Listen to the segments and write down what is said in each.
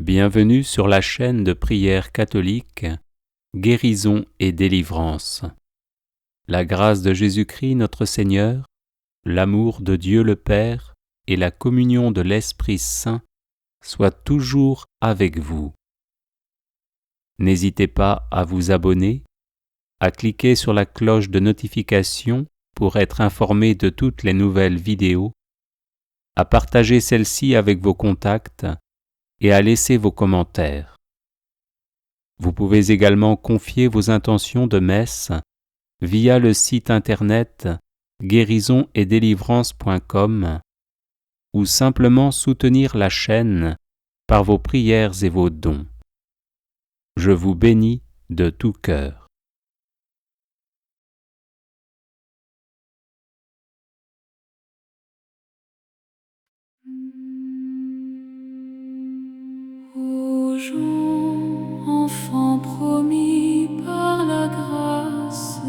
Bienvenue sur la chaîne de prière catholique Guérison et délivrance. La grâce de Jésus-Christ notre Seigneur, l'amour de Dieu le Père et la communion de l'Esprit Saint soient toujours avec vous. N'hésitez pas à vous abonner, à cliquer sur la cloche de notification pour être informé de toutes les nouvelles vidéos, à partager celle-ci avec vos contacts et à laisser vos commentaires. Vous pouvez également confier vos intentions de messe via le site internet guérisonetdélivrance.com ou simplement soutenir la chaîne par vos prières et vos dons. Je vous bénis de tout cœur. Ô gens, enfants promis par la grâce,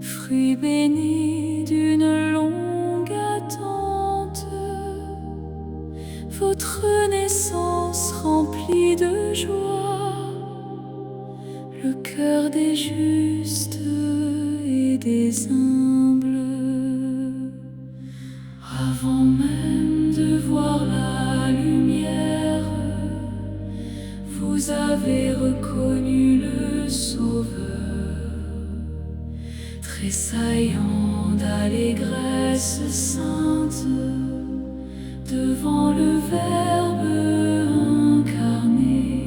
fruits bénis d'une longue attente, votre naissance remplie de joie, le cœur des justes et des humbles, avant même de voir la lumière, vous avez reconnu le Sauveur, tressaillant d'allégresse sainte, devant le Verbe incarné,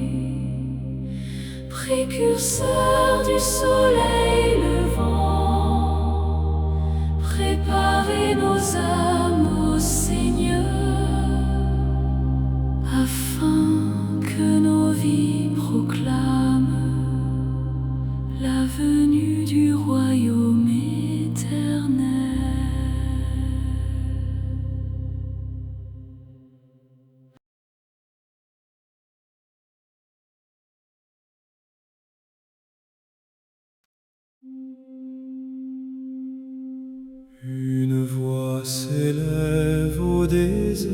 précurseur du soleil levant, préparez nos âmes au Seigneur, afin que nos vies proclament la venue du royaume éternel. Une voix s'élève au désert,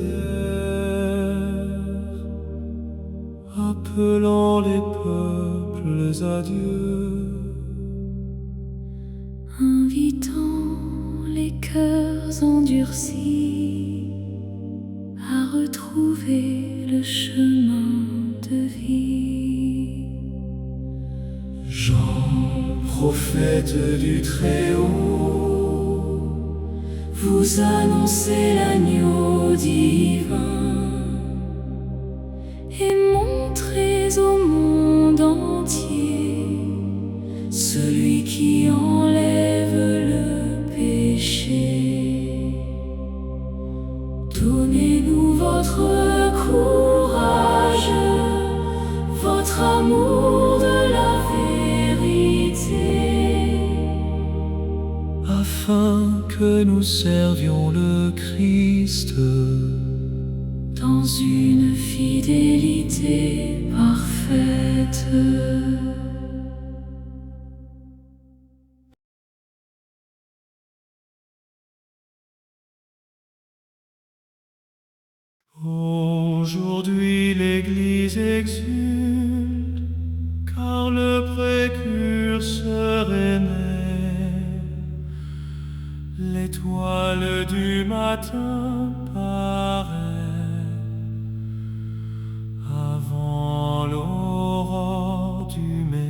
appelant les peuples à Dieu, Invitant les cœurs endurcis à retrouver le chemin de vie. Jean, prophète du Très-Haut, Vous annoncez l'agneau divin et montrez au monde entier celui qui enlève le péché. Donnez-nous votre courage, votre amour de la vérité, afin que nous servions le Christ dans une fidélité parfaite. Aujourd'hui l'Église exulte, car le précurseur est né. L'étoile du matin paraît avant l'aurore du mai.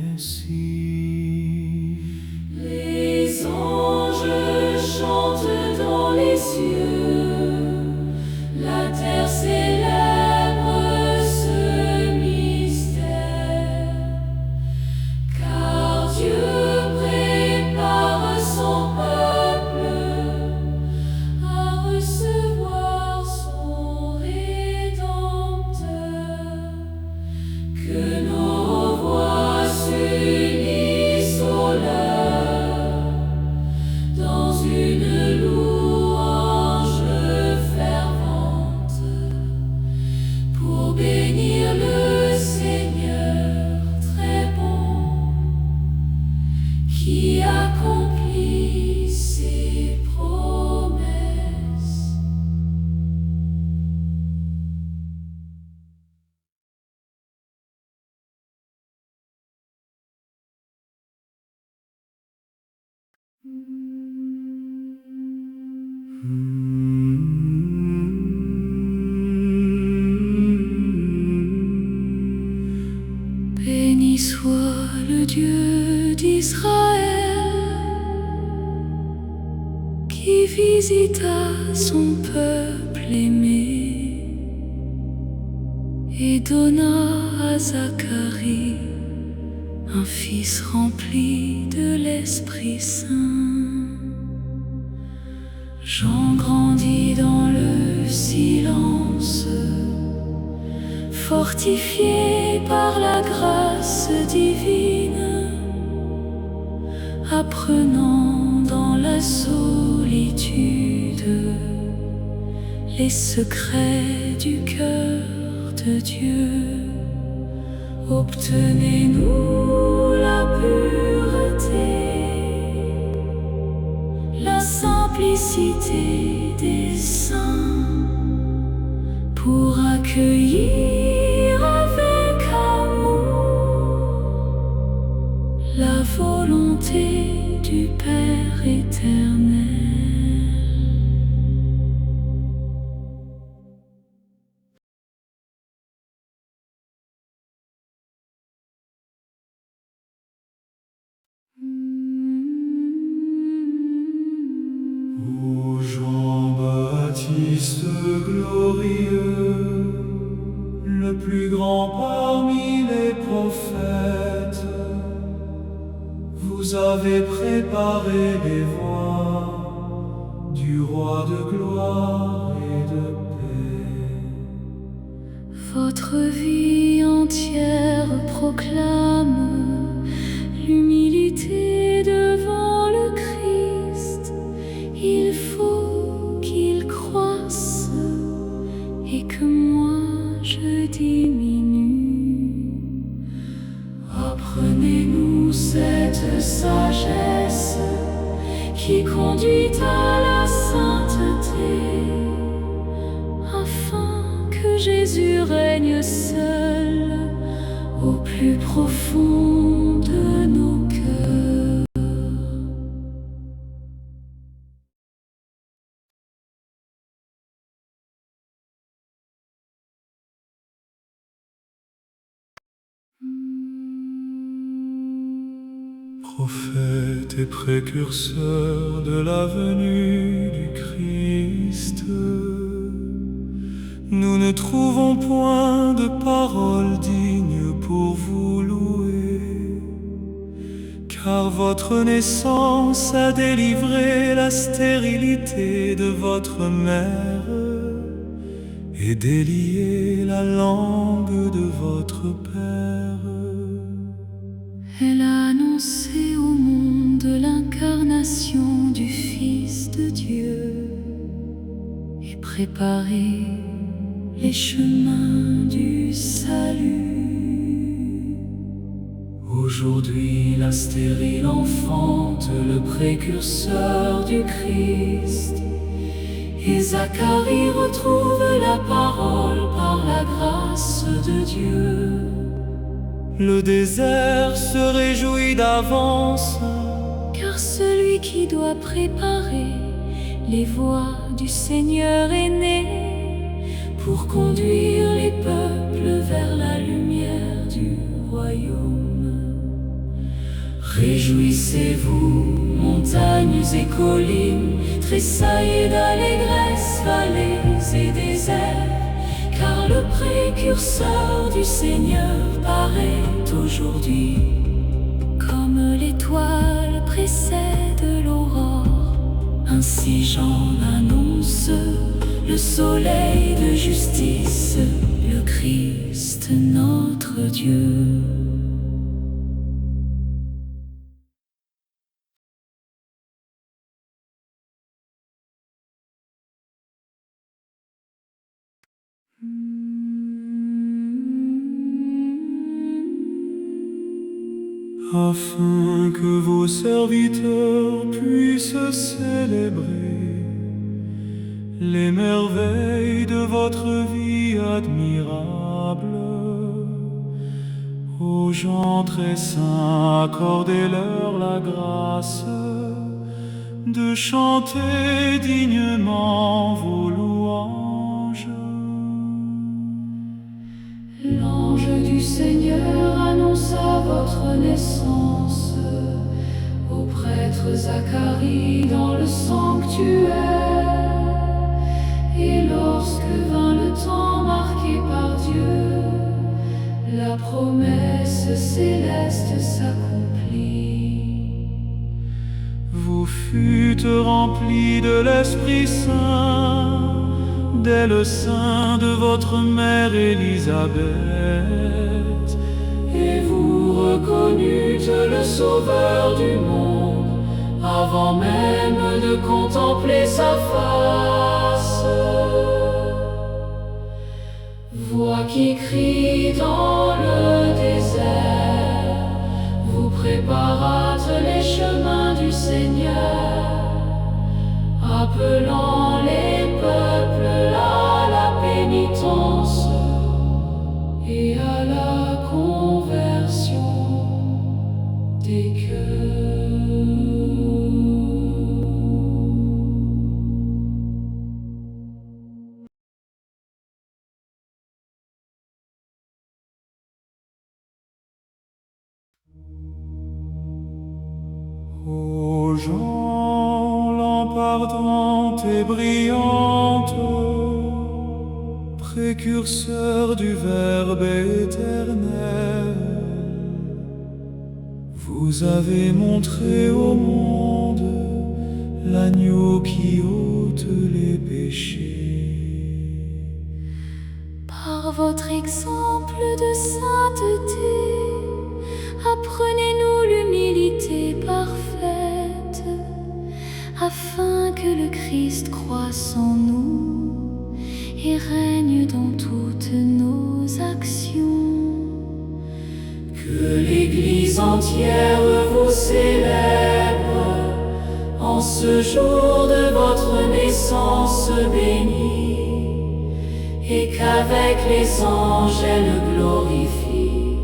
Béni soit le Dieu d'Israël qui visita son peuple aimé et donna à Zacharie un fils rempli de l'Esprit Saint. Jean grandit dans le silence, fortifié par la grâce divine, apprenant dans la solitude les secrets du cœur de Dieu. Obtenez-nous la pureté, la simplicité des saints, pour accueillir avec amour la volonté du Père éternel. Ô Jean-Baptiste glorieux, le plus grand parmi les prophètes, vous avez préparé les voies du roi de gloire et de paix. Votre vie entière proclame l'humilité devant le Christ. Il faut qu'il croisse et que moi je diminue. Apprenez-nous cette sagesse qui conduit à la sainteté, afin que Jésus règne seul au plus profond de nos cœurs. Prophète et précurseur de la venue du Christ, nous ne trouvons point de paroles dignes pour vous louer, car votre naissance a délivré la stérilité de votre mère et délié la langue de votre père. Elle a annoncé au monde l'incarnation du Fils de Dieu et préparé les chemins du salut. Aujourd'hui, la stérile enfante le précurseur du Christ, et Zacharie retrouve la parole par la grâce de Dieu. Le désert se réjouit d'avance, car celui qui doit préparer les voies du Seigneur est né pour conduire les peuples vers la lumière du royaume. Réjouissez-vous, montagnes et collines, tressaillez d'allégresse, vallées et déserts, car le précurseur du Seigneur paraît aujourd'hui. Comme l'étoile précède l'aurore, ainsi Jean annonce le soleil de justice, le Christ notre Dieu. afin que vos serviteurs puissent célébrer les merveilles de votre vie admirable. Aux gens très saints, accordez-leur la grâce de chanter dignement vos louanges. L'ange du Seigneur annonça votre naissance au prêtre Zacharie dans le sanctuaire. Et lorsque vint le temps marqué par Dieu, la promesse céleste s'accomplit. Vous fûtes remplis de l'Esprit Saint dès le sein de votre mère Élisabeth, et vous reconnûtes le Sauveur du monde avant même de contempler sa face. Voix qui crie dans le désert, vous préparâtes les chemins du Seigneur, appelant les peuples à la pénitence et à la conversion des cœurs. Ô gens, lampe ardente et brillante, précurseur du Verbe éternel, vous avez montré au monde l'agneau qui ôte les péchés. Par votre exemple de sainteté, apprenez-nous l'humilité parfaite, afin que le Christ croisse en nous et règne dans toutes nos actions. Que l'Église entière vous célèbre en ce jour de votre naissance bénie, et qu'avec les anges elle glorifie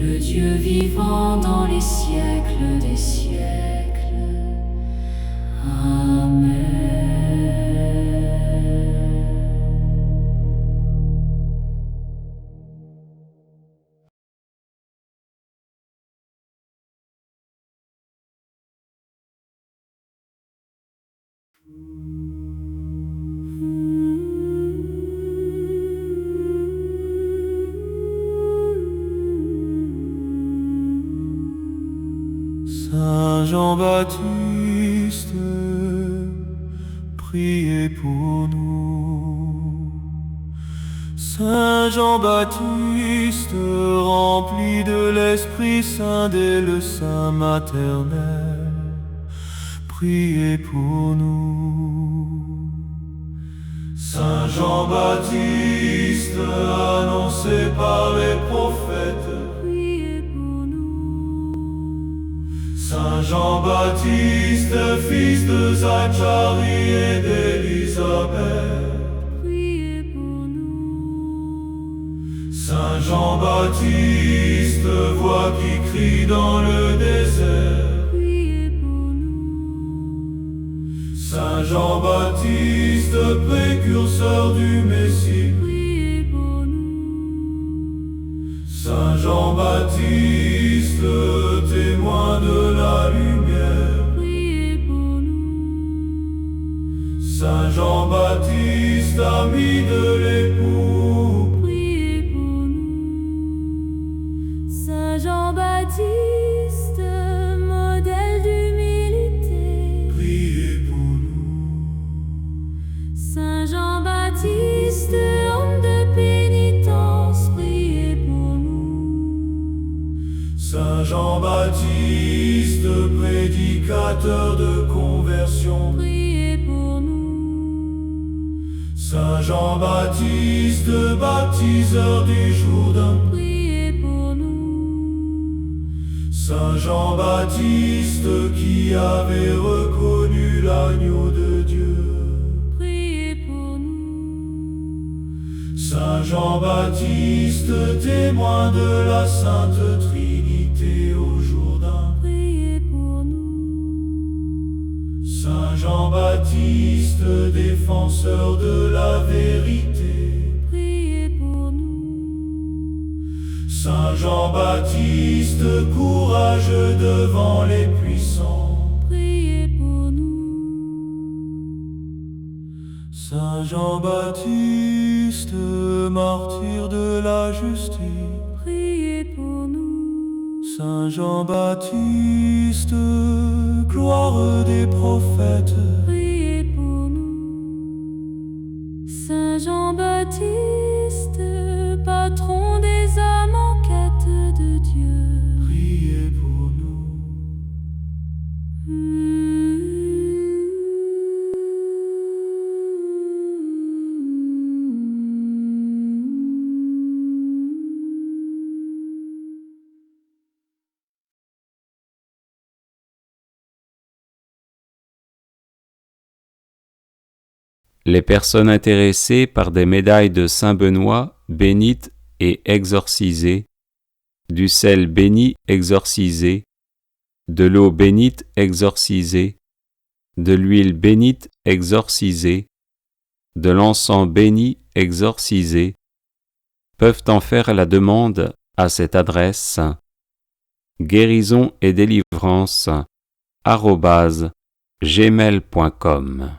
le Dieu vivant dans les siècles des siècles. Amen. Saint Jean-Baptiste, priez pour nous. Saint Jean-Baptiste, rempli de l'Esprit Saint dès le sein maternel, priez pour nous. Saint Jean-Baptiste, annoncé par les prophètes, Priez pour nous. Saint Jean-Baptiste, fils de Zacharie et d'Élisabeth, Priez pour nous. Saint Jean-Baptiste, voix qui crie dans le désert, Priez pour nous. Saint Jean-Baptiste, précurseur du Messie, Priez pour nous. Saint Jean-Baptiste, témoin de la lumière, Priez pour nous. Saint Jean-Baptiste, ami de l'époux, Priez pour nous. Saint Jean-Baptiste, modèle d'humilité. priez pour nous. Saint Jean-Baptiste, homme de pénitence. Priez pour nous. Saint Jean-Baptiste, prédicateur de conversion, Priez pour nous. Saint Jean-Baptiste, baptiseur du Jourdain, Priez pour nous. Saint Jean-Baptiste qui avait reconnu l'agneau de Dieu, Priez pour nous. Saint Jean-Baptiste, témoin de la Sainte Trinité au Jourdain, Priez pour nous. Jean-Baptiste, défenseur de la vérité, priez pour nous. Saint Jean-Baptiste, courageux devant les puissants, Priez pour nous. Saint Jean-Baptiste, martyr de la justice, Priez pour nous. Saint Jean-Baptiste, gloire des prophètes, Priez pour nous. Saint Jean-Baptiste, patron des âmes en quête de Dieu. priez pour nous. Les personnes intéressées par des médailles de Saint-Benoît bénites et exorcisées, du sel béni exorcisé, de l'eau bénite exorcisée, de l'huile bénite exorcisée, de l'encens béni exorcisé, peuvent en faire la demande à cette adresse guérison et délivrance @gmail.com